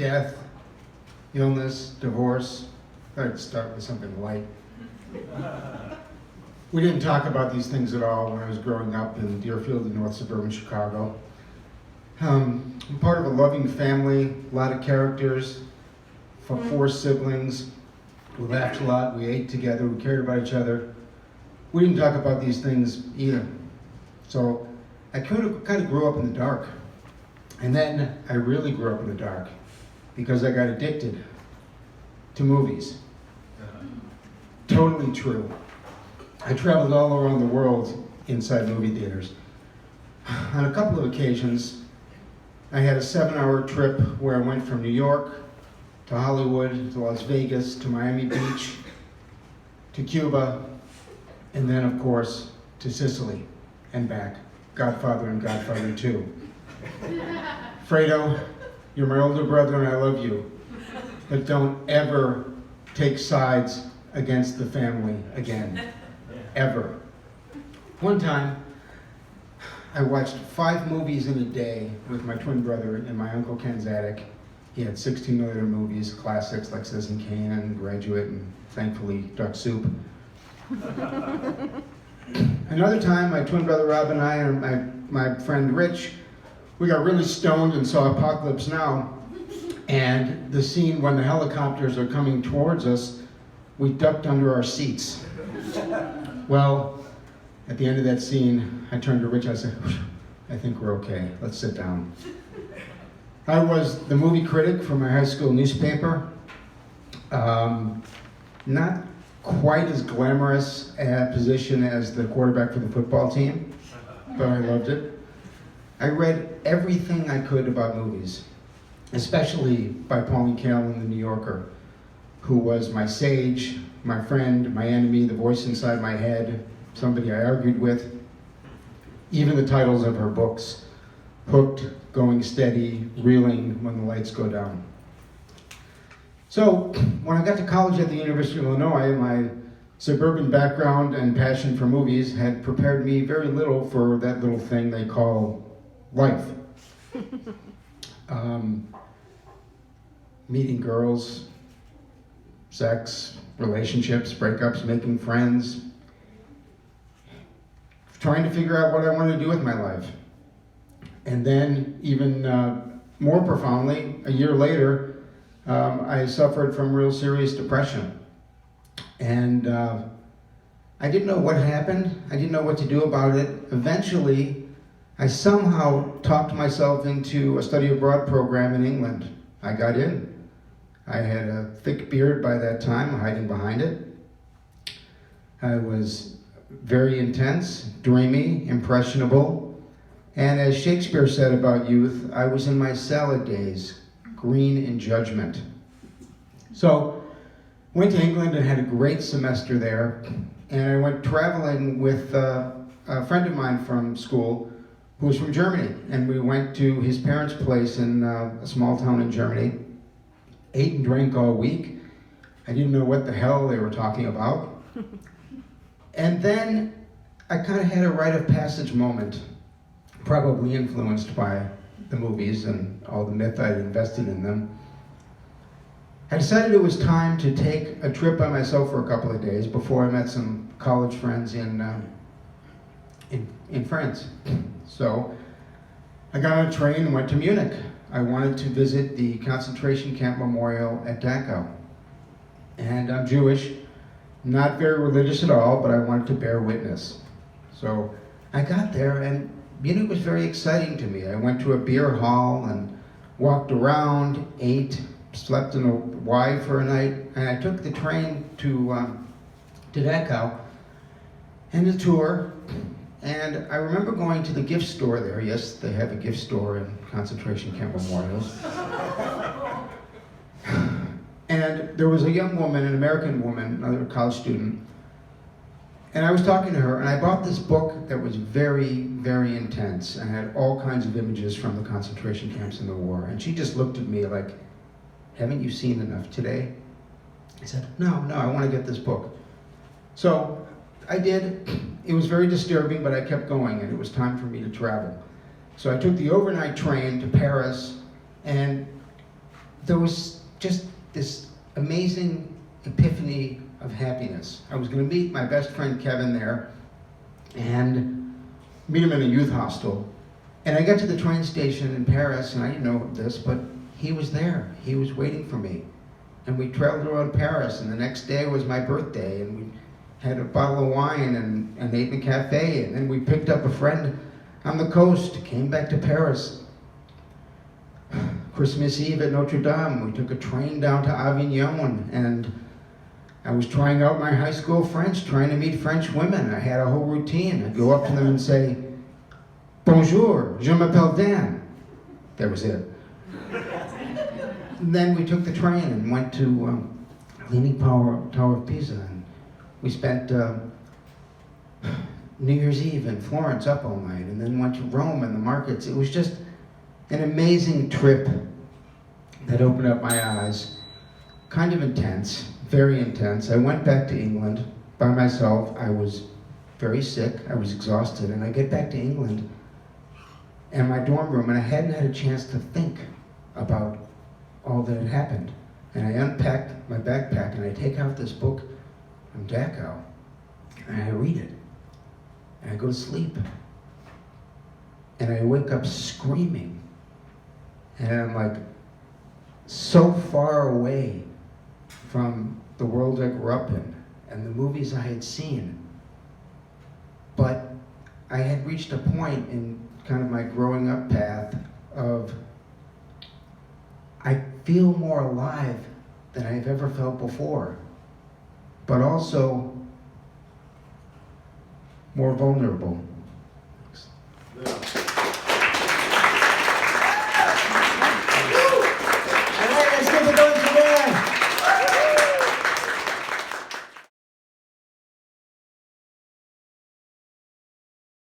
death, illness, divorce. I'd start with something light. We didn't talk about these things at all when I was growing up in Deerfield in North Suburban Chicago. I'm part of a loving family, a lot of characters, four siblings. We laughed a lot, we ate together, we cared about each other. We didn't talk about these things either. So I kind of grew up in the dark. And then I really grew up in the dark because I got addicted to movies. Totally true. I traveled all around the world inside movie theaters. On a couple of occasions, I had a 7-hour trip where I went from New York to Hollywood, to Las Vegas, to Miami Beach, to Cuba, and then, of course, to Sicily and back. Godfather and Godfather 2. Fredo, you're my older brother and I love you, but don't ever take sides against the family again. Ever. One time, I watched 5 movies in a day with my twin brother in my Uncle Ken's attic. He had 16mm movies, classics like Citizen Kane and Graduate and thankfully Duck Soup. Another time, my twin brother Rob and I and my friend Rich, we got really stoned and saw Apocalypse Now. And the scene when the helicopters are coming towards us, we ducked under our seats. Well, at the end of that scene, I turned to Rich, I said, I think we're okay, let's sit down. I was the movie critic for my high school newspaper. Not quite as glamorous a position as the quarterback for the football team, but I loved it. I read everything I could about movies, especially by Pauline Kael in The New Yorker, who was my sage, my friend, my enemy, the voice inside my head, somebody I argued with. Even the titles of her books, Hooked, Going Steady, Reeling When the Lights Go Down. So when I got to college at the University of Illinois, my suburban background and passion for movies had prepared me very little for that little thing they call life. Meeting girls, sex, relationships, breakups, making friends, trying to figure out what I wanted to do with my life. And then, even more profoundly, a year later, I suffered from real serious depression. And I didn't know what happened. I didn't know what to do about it. Eventually, I somehow talked myself into a study abroad program in England. I got in. I had a thick beard by that time, hiding behind it. I was very intense, dreamy, impressionable, and as Shakespeare said about youth, I was in my salad days, green in judgment. So, went to England and had a great semester there, and I went traveling with a friend of mine from school who was from Germany, and we went to his parents' place in a small town in Germany, ate and drank all week. I didn't know what the hell they were talking about. And then I kind of had a rite of passage moment, probably influenced by the movies and all the myth I'd invested in them. I decided it was time to take a trip by myself for a couple of days before I met some college friends in France. So I got on a train and went to Munich. I wanted to visit the concentration camp memorial at Dachau. And I'm Jewish, not very religious at all, but I wanted to bear witness. So I got there and Munich was very exciting to me. I went to a beer hall and walked around, ate, slept in a Y for a night, and I took the train to Dachau and a tour. And I remember going to the gift store there. Yes, they have a gift store in concentration camp memorials. And there was a young woman, an American woman, another college student, and I was talking to her, and I bought this book that was very, very intense and had all kinds of images from the concentration camps in the war. And she just looked at me like, haven't you seen enough today? I said, no, I want to get this book. So I did. It was very disturbing, but I kept going, and it was time for me to travel. So I took the overnight train to Paris, and there was just this amazing epiphany of happiness. I was going to meet my best friend Kevin there and meet him in a youth hostel. And I got to the train station in Paris, and I didn't know this, but he was there. He was waiting for me. And we traveled around Paris, and the next day was my birthday, and we had a bottle of wine and ate in a cafe, and then we picked up a friend on the coast, came back to Paris. Christmas Eve at Notre Dame, we took a train down to Avignon, and I was trying out my high school French, trying to meet French women. I had a whole routine. I'd go up to them and say, "Bonjour, je m'appelle Dan." That was it. And then we took the train and went to Leaning Tower of Pisa, and we spent New Year's Eve in Florence up all night, and then went to Rome and the markets. It was just an amazing trip that opened up my eyes. Kind of intense, very intense. I went back to England by myself. I was very sick, I was exhausted, and I get back to England and my dorm room, and I hadn't had a chance to think about all that had happened. And I unpacked my backpack and I take out this book from Dachau and I read it. And I go to sleep. And I wake up screaming. And I'm like so far away from the world I grew up in and the movies I had seen. But I had reached a point in kind of my growing up path of I feel more alive than I've ever felt before, but also more vulnerable.